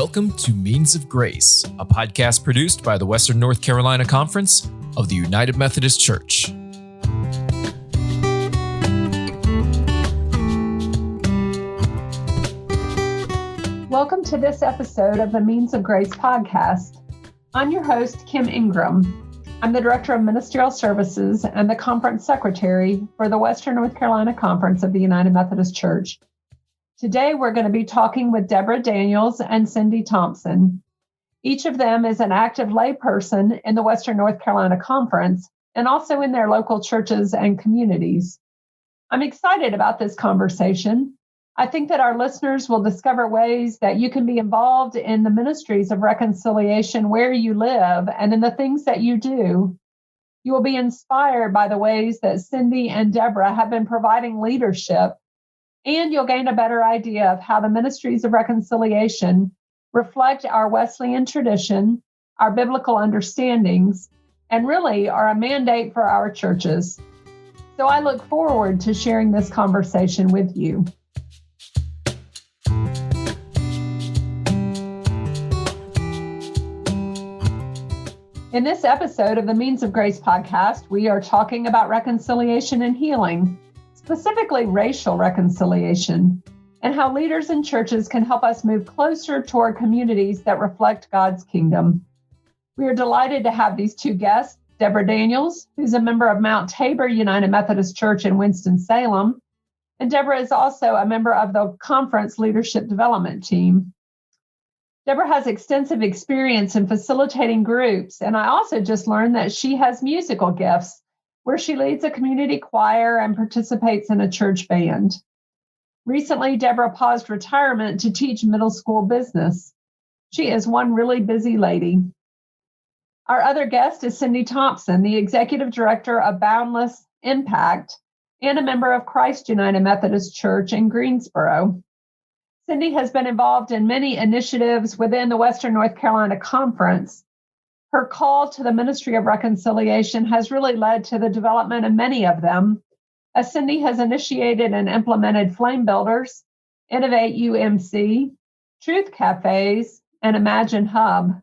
Welcome to Means of Grace, a podcast produced by the Western North Carolina Conference of the United Methodist Church. Welcome to this episode of the Means of Grace podcast. I'm your host, Kim Ingram. I'm the Director of Ministerial Services and the Conference Secretary for the Western North Carolina Conference of the United Methodist Church. Today, we're going to be talking with Deborah Daniels and Cindy Thompson. Each of them is an active layperson in the Western North Carolina Conference and also in their local churches and communities. I'm excited about this conversation. I think that our listeners will discover ways that you can be involved in the ministries of reconciliation where you live and in the things that you do. You will be inspired by the ways that Cindy and Deborah have been providing leadership, and you'll gain a better idea of how the ministries of reconciliation reflect our Wesleyan tradition, our biblical understandings, and really are a mandate for our churches. So I look forward to sharing this conversation with you. In this episode of the Means of Grace podcast, we are talking about reconciliation and healing, specifically racial reconciliation, and how leaders in churches can help us move closer toward communities that reflect God's kingdom. We are delighted to have these two guests, Deborah Daniels, who's a member of Mount Tabor United Methodist Church in Winston-Salem, and Deborah is also a member of the conference leadership development team. Deborah has extensive experience in facilitating groups, and I also just learned that she has musical gifts, where she leads a community choir and participates in a church band. Recently, Deborah paused retirement to teach middle school business. She is one really busy lady. Our other guest is Cindy Thompson, the Executive Director of Boundless Impact and a member of Christ United Methodist Church in Greensboro. Cindy has been involved in many initiatives within the Western North Carolina Conference. Her call to the Ministry of Reconciliation has really led to the development of many of them, as Cindy has initiated and implemented Flame Builders, Innovate UMC, Truth Cafes, and Imagine Hub.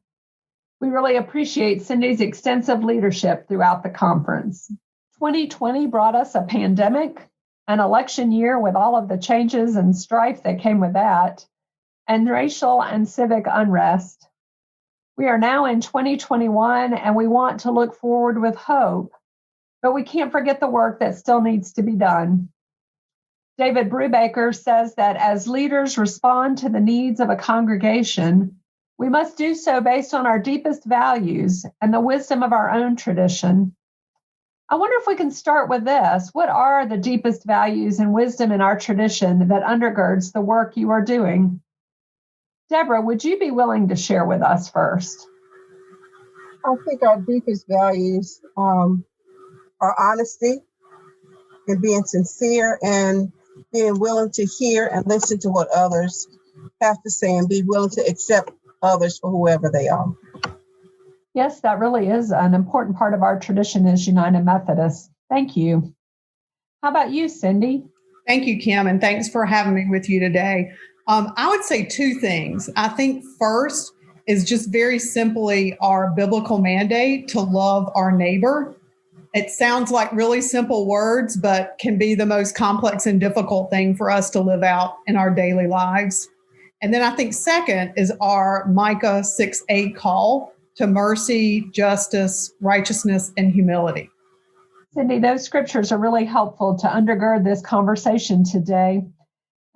We really appreciate Cindy's extensive leadership throughout the conference. 2020 brought us a pandemic, an election year with all of the changes and strife that came with that, and racial and civic unrest. We are now in 2021, and we want to look forward with hope, but we can't forget the work that still needs to be done. David Brubaker says that as leaders respond to the needs of a congregation, we must do so based on our deepest values and the wisdom of our own tradition. I wonder if we can start with this. What are the deepest values and wisdom in our tradition that undergirds the work you are doing? Deborah, would you be willing to share with us first? I think our deepest values are honesty and being sincere and being willing to hear and listen to what others have to say and be willing to accept others for whoever they are. Yes, that really is an important part of our tradition as United Methodists. Thank you. How about you, Cindy? Thank you, Kim, and thanks for having me with you today. I would say two things. I think first is just very simply our biblical mandate to love our neighbor. It sounds like really simple words, but can be the most complex and difficult thing for us to live out in our daily lives. And then I think second is our Micah 6:8 call to mercy, justice, righteousness, and humility. Cindy, those scriptures are really helpful to undergird this conversation today.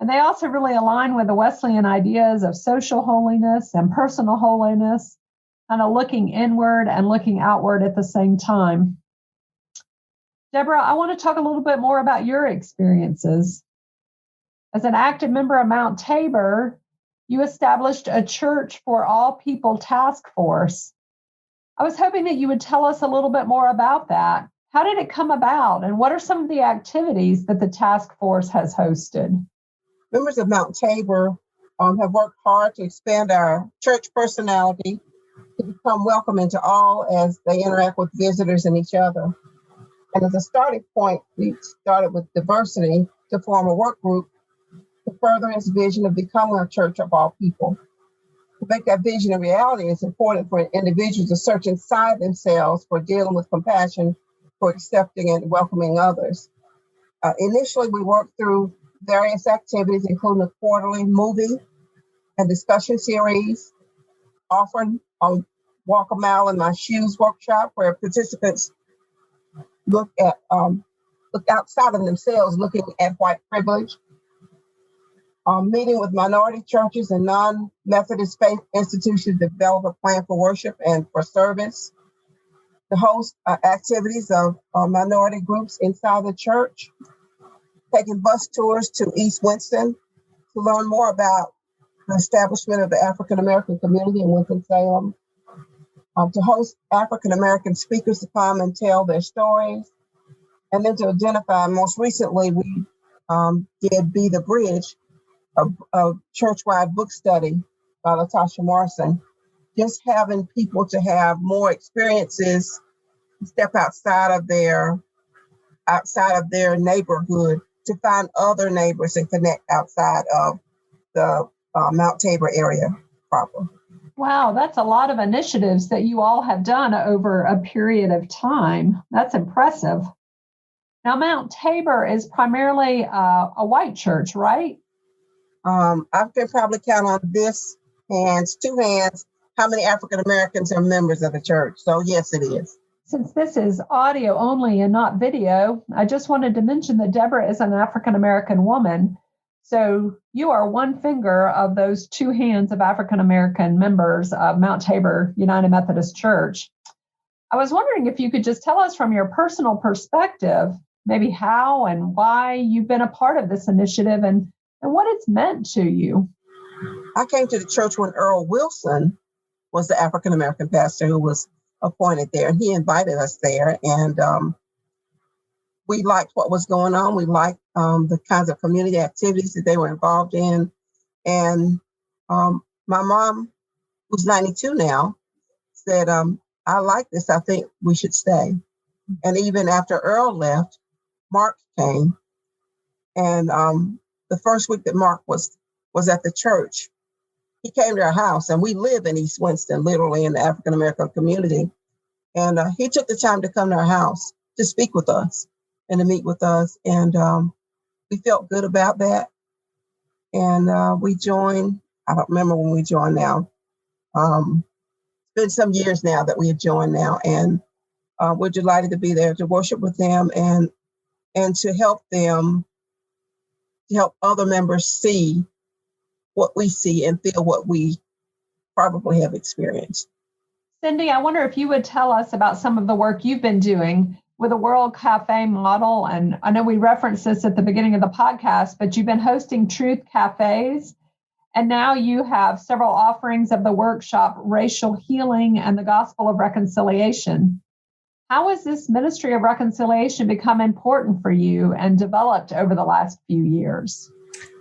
And they also really align with the Wesleyan ideas of social holiness and personal holiness, kind of looking inward and looking outward at the same time. Deborah, I want to talk a little bit more about your experiences. As an active member of Mount Tabor, you established a Church for All People task force. I was hoping that you would tell us a little bit more about that. How did it come about, and what are some of the activities that the task force has hosted? Members of Mount Tabor have worked hard to expand our church personality to become welcoming to all as they interact with visitors and each other. And as a starting point, we started with diversity to form a work group to further his vision of becoming a church of all people. To make that vision a reality, it's important for individuals to search inside themselves for dealing with compassion, for accepting and welcoming others. Initially, we worked through various activities, including a quarterly movie and discussion series, often on Walk a Mile in My Shoes workshop, where participants look outside of themselves, looking at white privilege. Meeting with minority churches and non-Methodist faith institutions to develop a plan for worship and for service. To host activities of minority groups inside the church. Taking bus tours to East Winston to learn more about the establishment of the African American community in Winston-Salem. To host African American speakers to come and tell their stories. And then to identify, most recently, we did Be the Bridge, a church-wide book study by Latasha Morrison, just having people to have more experiences, step outside of their neighborhood to find other neighbors and connect outside of the Mount Tabor area proper. Wow, that's a lot of initiatives that you all have done over a period of time. That's impressive. Now, Mount Tabor is primarily a white church, right? I can probably count on two hands, how many African Americans are members of the church. So yes, it is. Since this is audio only and not video, I just wanted to mention that Deborah is an African American woman. So you are one finger of those two hands of African American members of Mount Tabor United Methodist Church. I was wondering if you could just tell us from your personal perspective, maybe how and why you've been a part of this initiative and what it's meant to you. I came to the church when Earl Wilson was the African American pastor who was appointed there, and he invited us there. And we liked what was going on. We liked the kinds of community activities that they were involved in. And my mom, who's 92 now, said, I like this. I think we should stay. And even after Earl left, Mark came. And the first week that Mark was at the church, he came to our house, and we live in East Winston, literally in the African American community. And he took the time to come to our house to speak with us and to meet with us. And we felt good about that. And we joined. I don't remember when we joined now. It's been some years now that we have joined now. And we're delighted to be there to worship with them and to help them, to help other members see what we see and feel what we probably have experienced. Cindy, I wonder if you would tell us about some of the work you've been doing with the World Cafe model. And I know we referenced this at the beginning of the podcast, but you've been hosting Truth Cafes. And now you have several offerings of the workshop, Racial Healing and the Gospel of Reconciliation. How has this ministry of reconciliation become important for you and developed over the last few years?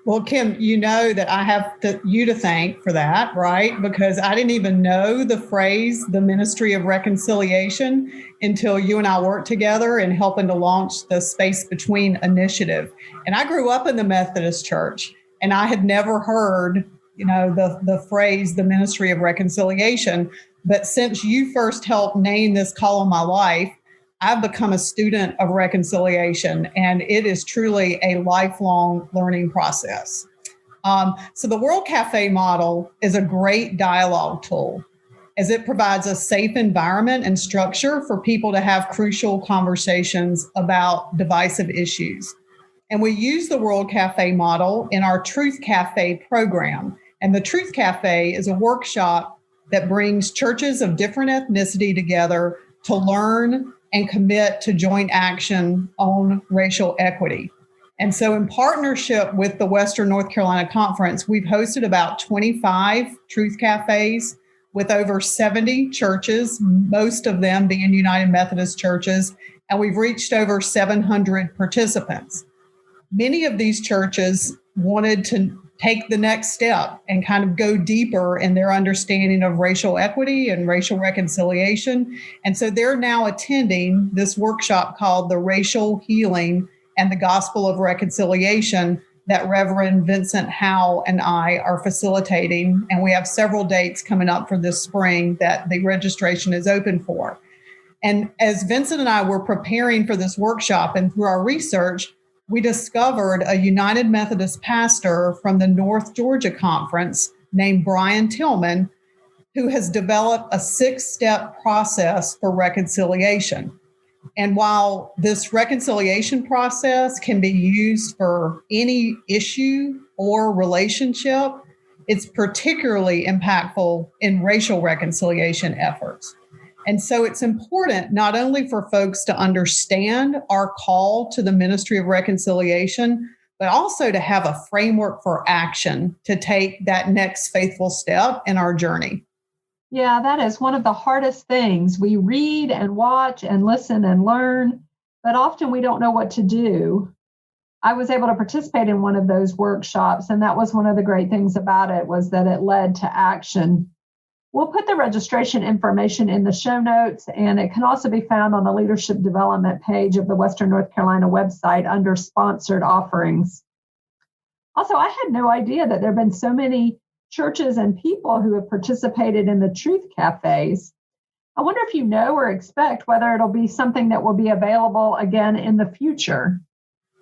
Well, Kim, you know that I have you to thank for that, right? Because I didn't even know the phrase, the ministry of reconciliation, until you and I worked together in helping to launch the Space Between initiative. And I grew up in the Methodist Church, and I had never heard, the phrase, the ministry of reconciliation. But since you first helped name this call on my life, I've become a student of reconciliation, and it is truly a lifelong learning process. So the World Cafe model is a great dialogue tool, as it provides a safe environment and structure for people to have crucial conversations about divisive issues. And we use the World Cafe model in our Truth Cafe program. And the Truth Cafe is a workshop that brings churches of different ethnicity together to learn and commit to joint action on racial equity. And so in partnership with the Western North Carolina Conference, we've hosted about 25 Truth Cafes with over 70 churches, most of them being United Methodist churches, and we've reached over 700 participants. Many of these churches wanted to take the next step and kind of go deeper in their understanding of racial equity and racial reconciliation. And so they're now attending this workshop called the Racial Healing and the Gospel of Reconciliation that Reverend Vincent Howe and I are facilitating. And we have several dates coming up for this spring that the registration is open for. And as Vincent and I were preparing for this workshop and through our research, we discovered a United Methodist pastor from the North Georgia Conference named Brian Tillman, who has developed a 6-step process for reconciliation. And while this reconciliation process can be used for any issue or relationship, it's particularly impactful in racial reconciliation efforts. And so it's important not only for folks to understand our call to the ministry of reconciliation, but also to have a framework for action to take that next faithful step in our journey. Yeah, that is one of the hardest things. We read and watch and listen and learn, but often we don't know what to do. I was able to participate in one of those workshops, and that was one of the great things about it, was that it led to action. We'll put the registration information in the show notes, and it can also be found on the leadership development page of the Western North Carolina website under sponsored offerings. Also, I had no idea that there have been so many churches and people who have participated in the Truth Cafes. I wonder if you know or expect whether it'll be something that will be available again in the future.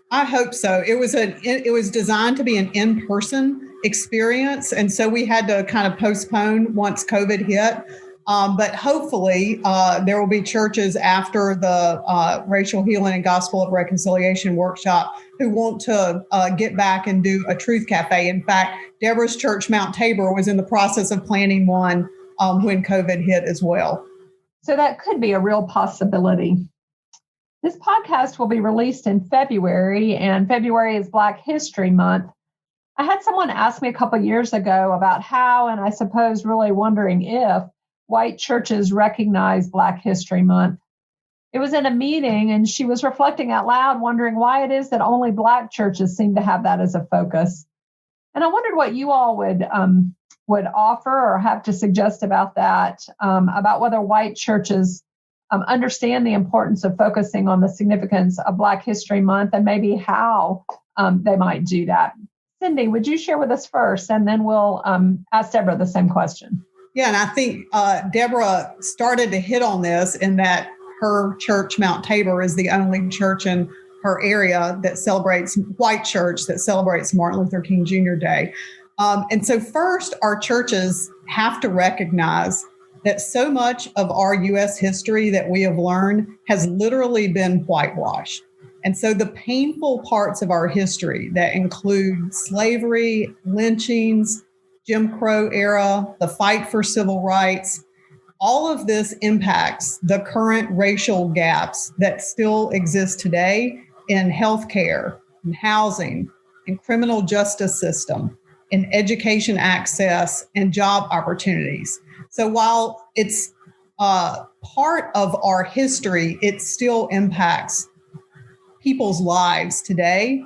I hope so. It was designed to be an in-person experience, and so we had to kind of postpone once COVID hit. But hopefully there will be churches after the Racial Healing and Gospel of Reconciliation workshop who want to get back and do a Truth Cafe. In fact, Deborah's church, Mount Tabor, was in the process of planning one when COVID hit as well. So that could be a real possibility. This podcast will be released in February, and February is Black History Month. I had someone ask me a couple of years ago about how, and I suppose really wondering if, white churches recognize Black History Month. It was in a meeting, and she was reflecting out loud, wondering why it is that only Black churches seem to have that as a focus. And I wondered what you all would offer or have to suggest about that, about whether white churches understand the importance of focusing on the significance of Black History Month and maybe how they might do that. Cindy, would you share with us first, and then we'll ask Deborah the same question. Yeah, and I think Deborah started to hit on this in that her church, Mount Tabor, is the only church in her area that celebrates, white church that celebrates Martin Luther King Jr. Day. And so first, our churches have to recognize that so much of our U.S. history that we have learned has literally been whitewashed. And so the painful parts of our history that include slavery, lynchings, Jim Crow era, the fight for civil rights, all of this impacts the current racial gaps that still exist today in healthcare, in housing, in criminal justice system, in education access, and job opportunities. So while it's part of our history, it still impacts people's lives today.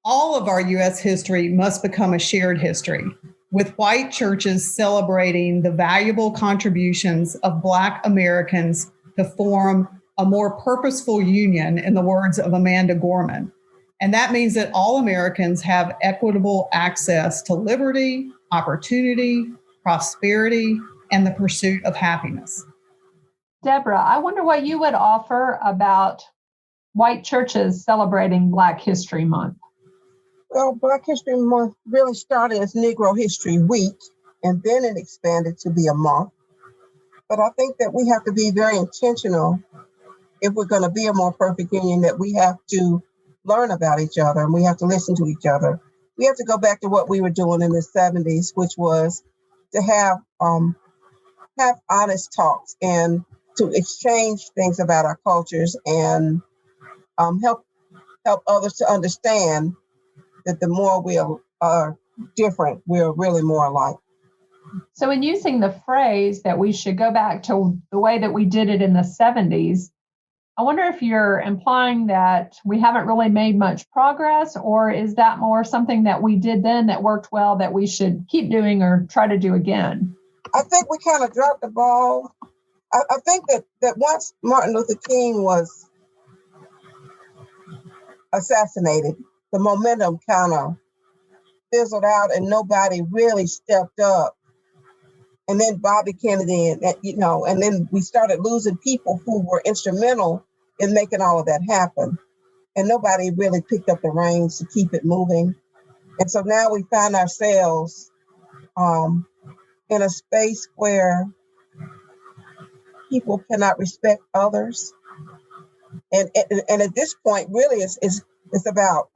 All of our U.S. history must become a shared history, with white churches celebrating the valuable contributions of Black Americans to form a more purposeful union, in the words of Amanda Gorman. And that means that all Americans have equitable access to liberty, opportunity, prosperity, and the pursuit of happiness. Deborah, I wonder what you would offer about white churches celebrating Black History Month. Well, Black History Month really started as Negro History Week, and then it expanded to be a month. But I think that we have to be very intentional if we're going to be a more perfect union, that we have to learn about each other and we have to listen to each other. We have to go back to what we were doing in the 70s, which was to have honest talks and to exchange things about our cultures and help others to understand that the more we are different, we're really more alike. So in using the phrase that we should go back to the way that we did it in the 70s, I wonder if you're implying that we haven't really made much progress, or is that more something that we did then that worked well that we should keep doing or try to do again? I think we kind of dropped the ball. I think that once Martin Luther King was assassinated, the momentum kind of fizzled out and nobody really stepped up. And then Bobby Kennedy, and then we started losing people who were instrumental in making all of that happen. And nobody really picked up the reins to keep it moving. And so now we find ourselves in a space where people cannot respect others. And at this point, really, it's about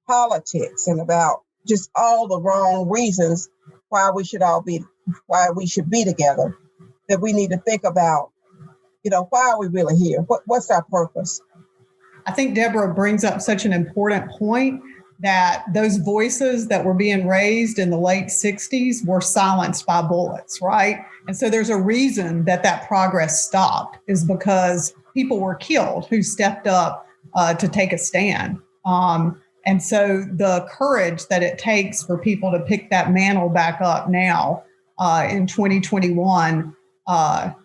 politics and about just all the wrong reasons why we should be together. That we need to think about, why are we really here? What's our purpose? I think Deborah brings up such an important point that those voices that were being raised in the late 60s were silenced by bullets, right? And so there's a reason that progress stopped, is because people were killed who stepped up to take a stand. And so the courage that it takes for people to pick that mantle back up now in 2021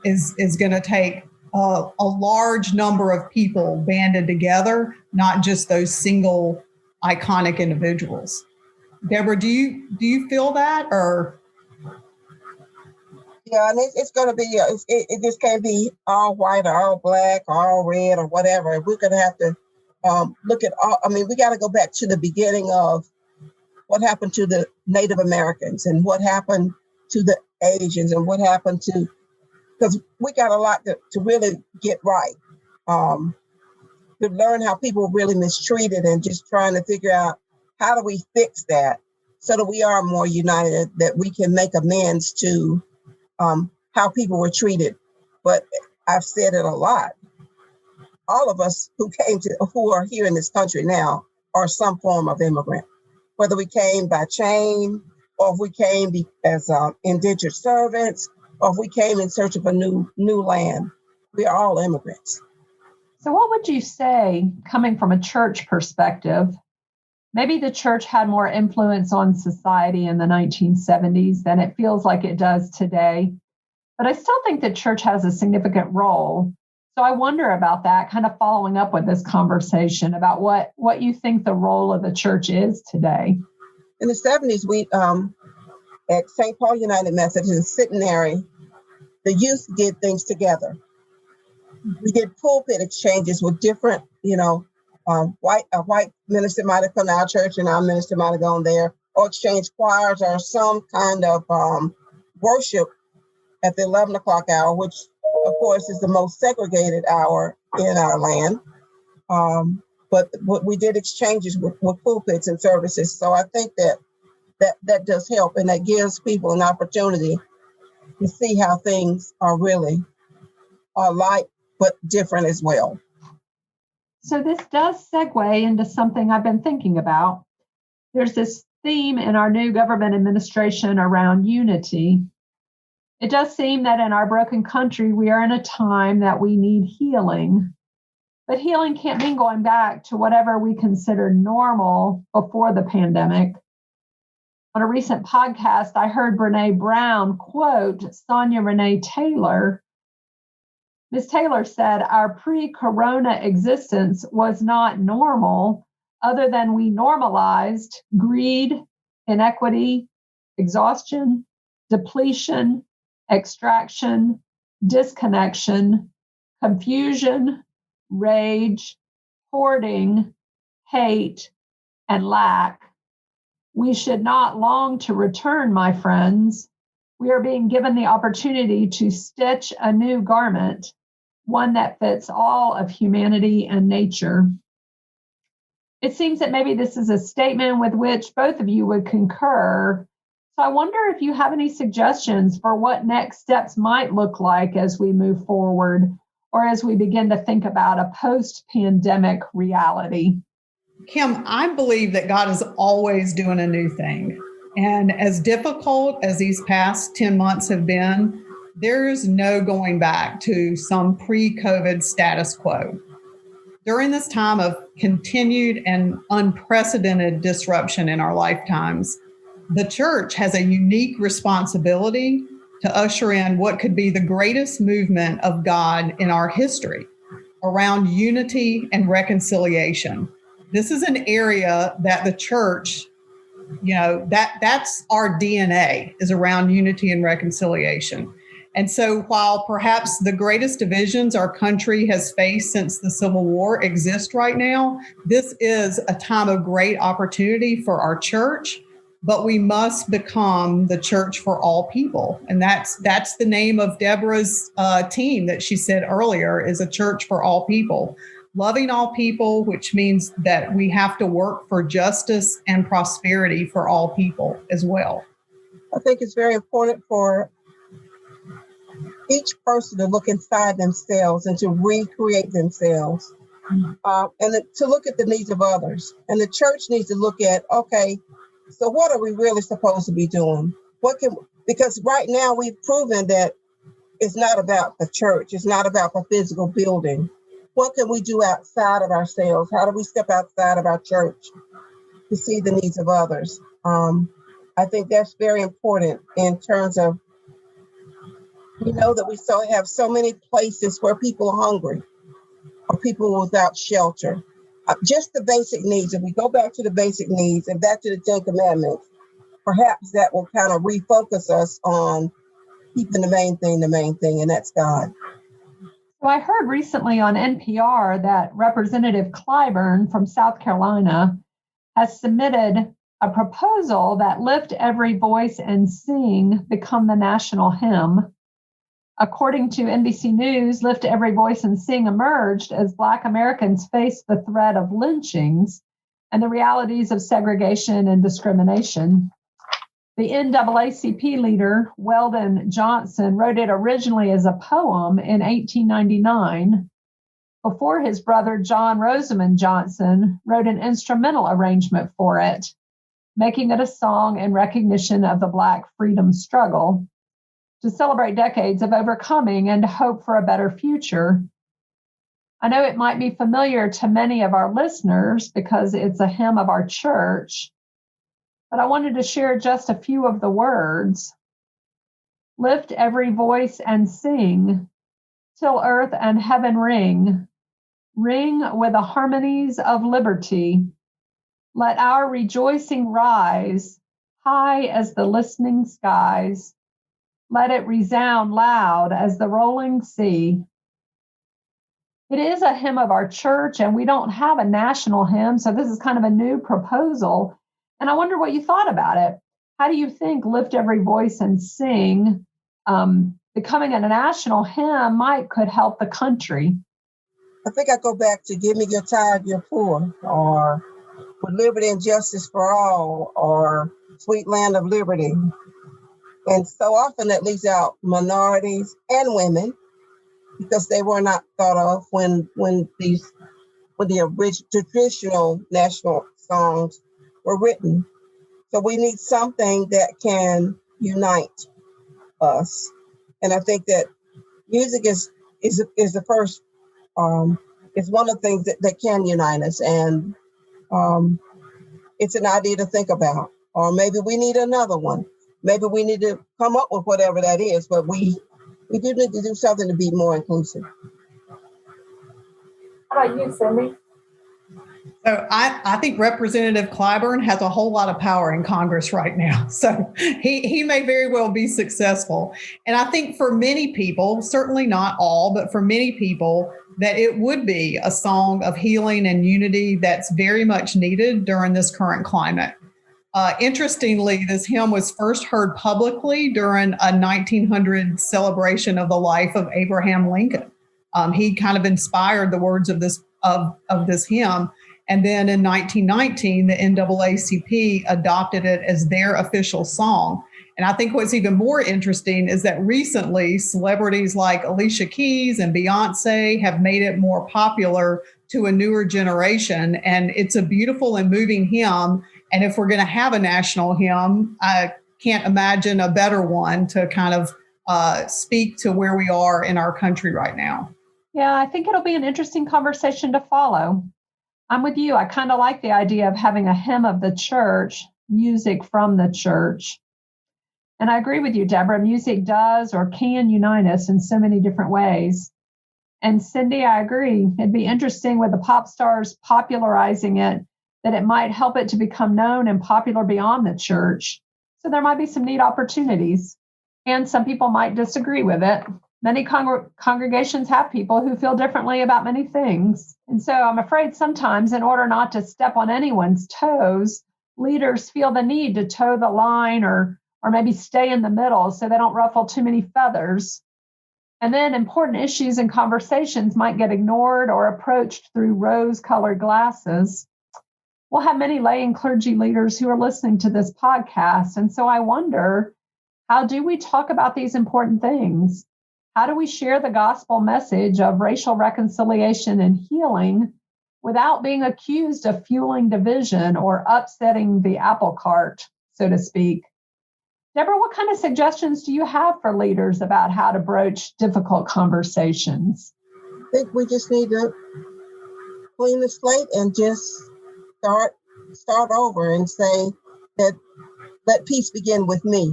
is going to take a large number of people banded together, not just those single iconic individuals. Deborah, do you feel that, or? Yeah, and it's going to be, it just can't be all white or all black or all red or whatever. We're going to have to look at all, we got to go back to the beginning of what happened to the Native Americans and what happened to the Asians and what happened to, because we got a lot to really get right, to learn how people were really mistreated and just trying to figure out how do we fix that so that we are more united, that we can make amends to how people were treated. But I've said it a lot. All of us who are here in this country now are some form of immigrant, whether we came by chain or if we came as indentured servants, or if we came in search of a new land. We are all immigrants. So what would you say, coming from a church perspective, maybe the church had more influence on society in the 1970s than it feels like it does today, but I still think the church has a significant role. So I wonder about that, kind of following up with this conversation about what you think the role of the church is today. In the 70s, we at St. Paul United Methodist in Centenary, the youth did things together. We did pulpit exchanges with different, a white minister might have come to our church and our minister might have gone there, or exchange choirs or some kind of worship at the 11 o'clock hour, which of course is the most segregated hour in our land. But we did exchanges with pulpits and services. So I think that does help, and that gives people an opportunity to see how things are really alike, but different as well. So this does segue into something I've been thinking about. There's this theme in our new government administration around unity. It does seem that in our broken country, we are in a time that we need healing. But healing can't mean going back to whatever we considered normal before the pandemic. On a recent podcast, I heard Brene Brown quote Sonia Renee Taylor. Ms. Taylor said, "Our pre-corona existence was not normal, other than we normalized greed, inequity, exhaustion, depletion, extraction, disconnection, confusion, rage, hoarding, hate, and lack. We should not long to return, my friends. We are being given the opportunity to stitch a new garment, one that fits all of humanity and nature." It seems that maybe this is a statement with which both of you would concur. So I wonder if you have any suggestions for what next steps might look like as we move forward, or as we begin to think about a post-pandemic reality. Kim, I believe that God is always doing a new thing. And as difficult as these past 10 months have been, there is no going back to some pre-COVID status quo. During this time of continued and unprecedented disruption in our lifetimes, the church has a unique responsibility to usher in what could be the greatest movement of God in our history around unity and reconciliation. this is an area that the church, that's our DNA, is around unity and reconciliation. And so while perhaps the greatest divisions our country has faced since the Civil War exist right now, this is a time of great opportunity for our church, but we must become the church for all people. And that's the name of Deborah's team that she said earlier, is a church for all people. Loving all people, which means that we have to work for justice and prosperity for all people as well. I think it's very important for each person to look inside themselves and to recreate themselves, and to look at the needs of others. And the church needs to look at, okay, so what are we really supposed to be doing? Because right now we've proven that it's not about the church. It's not about the physical building. What can we do outside of ourselves? How do we step outside of our church to see the needs of others? I think that's very important in terms of, we know that we still have so many places where people are hungry or people without shelter. Just the basic needs. If we go back to the basic needs and back to the 10 Commandments, perhaps that will kind of refocus us on keeping the main thing, and that's God. So I heard recently on NPR that Representative Clyburn from South Carolina has submitted a proposal that Lift Every Voice and Sing become the national hymn. According to NBC News, Lift Every Voice and Sing emerged as Black Americans faced the threat of lynchings and the realities of segregation and discrimination. The NAACP leader, Weldon Johnson, wrote it originally as a poem in 1899 before his brother John Rosamond Johnson wrote an instrumental arrangement for it, making it a song in recognition of the Black freedom struggle to celebrate decades of overcoming and to hope for a better future. I know it might be familiar to many of our listeners because it's a hymn of our church, but I wanted to share just a few of the words. Lift every voice and sing, till earth and heaven ring, ring with the harmonies of liberty. Let our rejoicing rise, high as the listening skies. Let it resound loud as the rolling sea. It is a hymn of our church, and we don't have a national hymn, so this is kind of a new proposal. And I wonder what you thought about it. How do you think Lift Every Voice and Sing becoming a national hymn could help the country? I think I go back to Give Me Your Tithe, Your Poor, or With Liberty and Justice for All, or Sweet Land of Liberty. And so often that leaves out minorities and women because they were not thought of when the traditional national songs were written. So we need something that can unite us. And I think that music is the first, is one of the things that can unite us. And it's an idea to think about. Or maybe we need another one. Maybe we need to come up with whatever that is, but we do need to do something to be more inclusive. How about you, Cindy? So I think Representative Clyburn has a whole lot of power in Congress right now. So he may very well be successful. And I think for many people, certainly not all, but for many people, that it would be a song of healing and unity that's very much needed during this current climate. Interestingly, this hymn was first heard publicly during a 1900 celebration of the life of Abraham Lincoln. He kind of inspired the words of this hymn. And then in 1919, the NAACP adopted it as their official song. And I think what's even more interesting is that recently celebrities like Alicia Keys and Beyonce have made it more popular to a newer generation. And it's a beautiful and moving hymn. And if we're going to have a national hymn, I can't imagine a better one to kind of speak to where we are in our country right now. Yeah, I think it'll be an interesting conversation to follow. I'm with you. I kind of like the idea of having a hymn of the church, music from the church. And I agree with you, Deborah. Music does or can unite us in so many different ways. And Cindy, I agree. It'd be interesting with the pop stars popularizing it, that it might help it to become known and popular beyond the church. So there might be some neat opportunities. And some people might disagree with it. Many congregations have people who feel differently about many things. And so I'm afraid sometimes, in order not to step on anyone's toes, leaders feel the need to toe the line or maybe stay in the middle so they don't ruffle too many feathers. And then important issues and conversations might get ignored or approached through rose-colored glasses. We'll have many lay and clergy leaders who are listening to this podcast. And so I wonder, how do we talk about these important things? How do we share the gospel message of racial reconciliation and healing without being accused of fueling division or upsetting the apple cart, so to speak? Deborah, what kind of suggestions do you have for leaders about how to broach difficult conversations? I think we just need to clean the slate and just start over and say that let peace begin with me.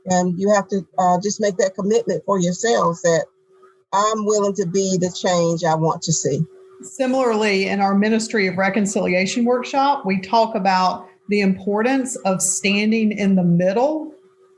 And you have to just make that commitment for yourselves that I'm willing to be the change I want to see. Similarly, in our Ministry of Reconciliation workshop, we talk about the importance of standing in the middle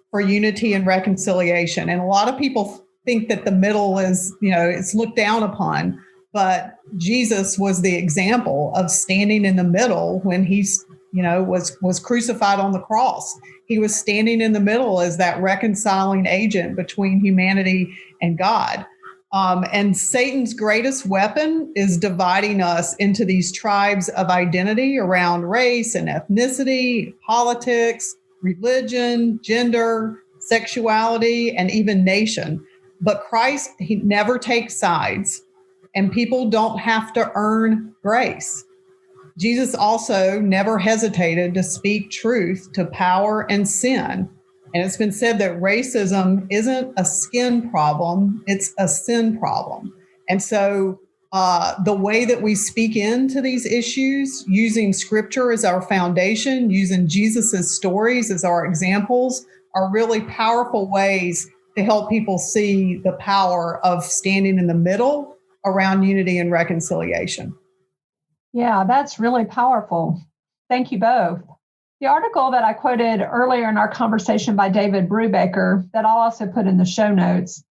for unity and reconciliation. And a lot of people think that the middle is, it's looked down upon, but Jesus was the example of standing in the middle when he's, was crucified on the cross. He was standing in the middle as that reconciling agent between humanity and God. And Satan's greatest weapon is dividing us into these tribes of identity around race and ethnicity, politics, religion, gender, sexuality, and even nation. But Christ, he never takes sides, and people don't have to earn grace. Jesus also never hesitated to speak truth to power and sin. And it's been said that racism isn't a skin problem, it's a sin problem. And so the way that we speak into these issues, using scripture as our foundation, using Jesus's stories as our examples, are really powerful ways to help people see the power of standing in the middle around unity and reconciliation. Yeah, that's really powerful. Thank you both. The article that I quoted earlier in our conversation by David Brubaker, that I'll also put in the show notes,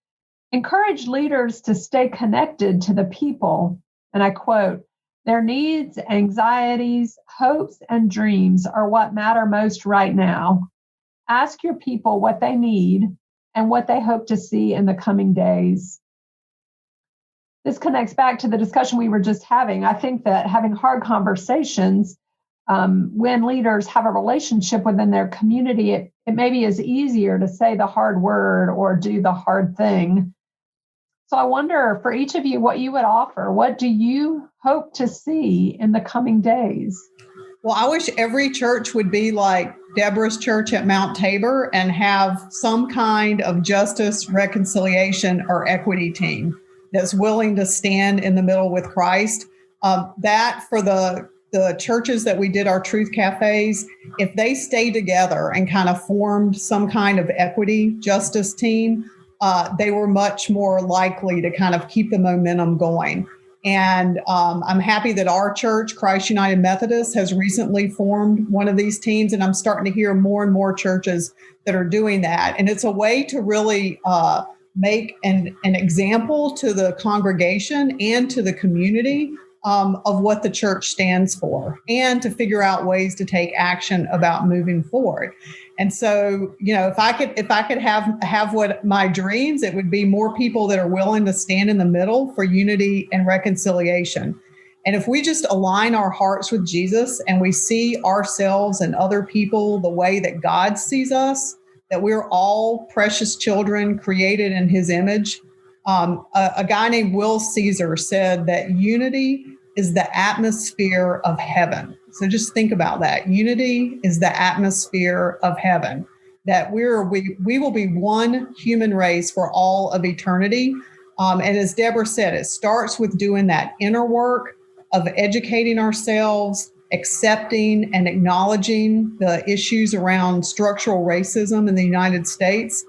encouraged leaders to stay connected to the people. And I quote, "Their needs, anxieties, hopes, and dreams are what matter most right now. Ask your people what they need and what they hope to see in the coming days." This connects back to the discussion we were just having. I think that having hard conversations, when leaders have a relationship within their community, it maybe is easier to say the hard word or do the hard thing. So I wonder, for each of you, what you would offer. What do you hope to see in the coming days? Well, I wish every church would be like Deborah's church at Mount Tabor and have some kind of justice, reconciliation, or equity team that's willing to stand in the middle with Christ. That for the churches that we did our Truth Cafes, if they stayed together and kind of formed some kind of equity justice team, they were much more likely to kind of keep the momentum going. And I'm happy that our church, Christ United Methodist, has recently formed one of these teams. And I'm starting to hear more and more churches that are doing that. And it's a way to really make an example to the congregation and to the community of what the church stands for, and to figure out ways to take action about moving forward. And so, if I could have what my dreams, it would be more people that are willing to stand in the middle for unity and reconciliation. And if we just align our hearts with Jesus and we see ourselves and other people the way that God sees us, that we're all precious children created in his image. A guy named Will Caesar said that unity is the atmosphere of heaven. So just think about that. Unity is the atmosphere of heaven, that we will be one human race for all of eternity. And as Deborah said, it starts with doing that inner work of educating ourselves, accepting and acknowledging the issues around structural racism in the United States.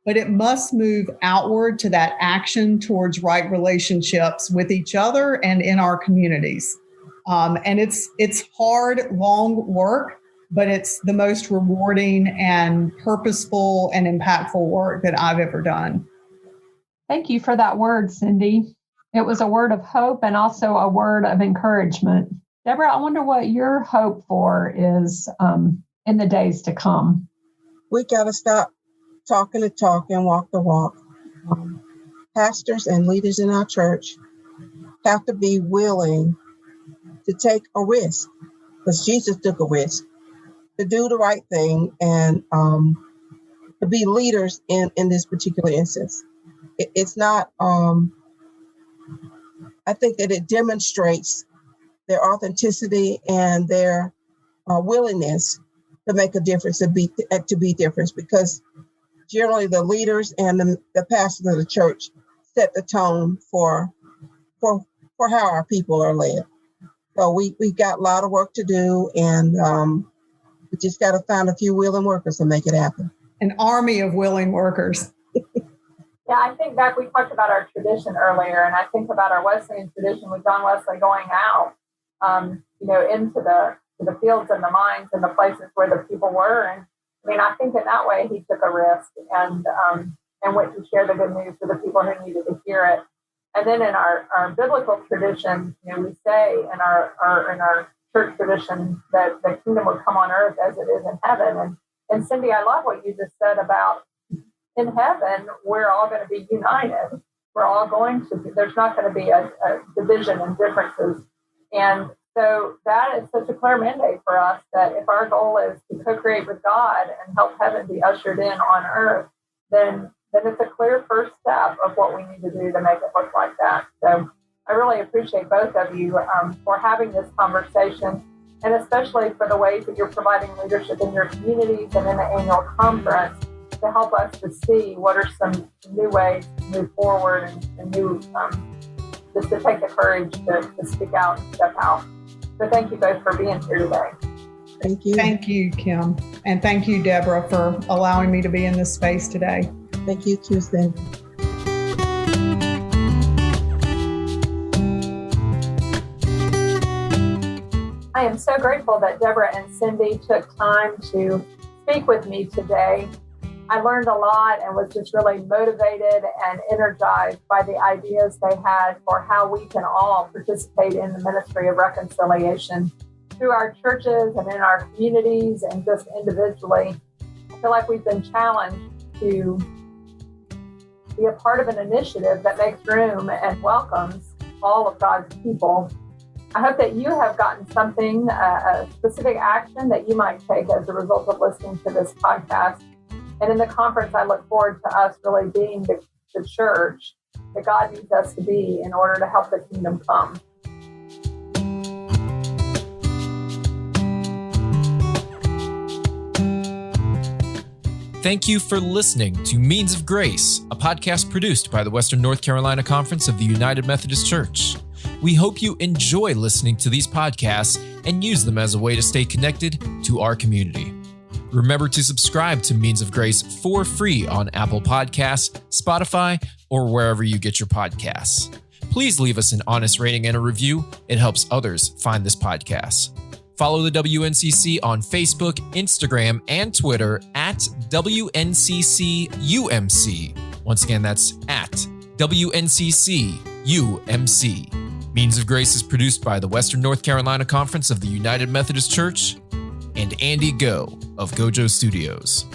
but it must move outward to that action towards right relationships with each other and in our communities. And it's hard, long work, but it's the most rewarding and purposeful and impactful work that I've ever done. Thank you for that word, Cindy. It was a word of hope and also a word of encouragement. Deborah, I wonder what your hope for is in the days to come. We got to stop talking the talk and walk the walk. Pastors and leaders in our church have to be willing to take a risk, because Jesus took a risk, to do the right thing and to be leaders in this particular instance. It's not, I think that it demonstrates their authenticity and their willingness to make a difference, to be different, because generally the leaders and the pastors of the church set the tone for how our people are led. So we've got a lot of work to do, and we just got to find a few willing workers to make it happen. An army of willing workers. Yeah, I think back, we talked about our tradition earlier, and I think about our Wesleyan tradition with John Wesley going out, into the fields and the mines and the places where the people were. And I mean, I think in that way he took a risk and went to share the good news with the people who needed to hear it. And then in our biblical tradition, we say in our church tradition that the kingdom would come on earth as it is in heaven. And Cindy, I love what you just said about in heaven, we're all going to be united. We're all going to be, there's not going to be a division and differences. And so that is such a clear mandate for us that if our goal is to co-create with God and help heaven be ushered in on earth, then it's a clear first step of what we need to do to make it look like that. So I really appreciate both of you for having this conversation, and especially for the ways that you're providing leadership in your communities and in the annual conference to help us to see what are some new ways to move forward and new, just to take the courage to speak out and step out. So thank you both for being here today. Thank you. Thank you, Kim. And thank you, Deborah, for allowing me to be in this space today. Thank you, too, Cindy. I am so grateful that Deborah and Cindy took time to speak with me today. I learned a lot and was just really motivated and energized by the ideas they had for how we can all participate in the ministry of reconciliation through our churches and in our communities and just individually. I feel like we've been challenged to be a part of an initiative that makes room and welcomes all of God's people. I hope that you have gotten something, a specific action that you might take as a result of listening to this podcast. And in the conference, I look forward to us really being the church that God needs us to be in order to help the kingdom come. Thank you for listening to Means of Grace, a podcast produced by the Western North Carolina Conference of the United Methodist Church. We hope you enjoy listening to these podcasts and use them as a way to stay connected to our community. Remember to subscribe to Means of Grace for free on Apple Podcasts, Spotify, or wherever you get your podcasts. Please leave us an honest rating and a review. It helps others find this podcast. Follow the WNCC on Facebook, Instagram, and Twitter at WNCCUMC. Once again, that's at WNCCUMC. Means of Grace is produced by the Western North Carolina Conference of the United Methodist Church and Andy Go of Gojo Studios.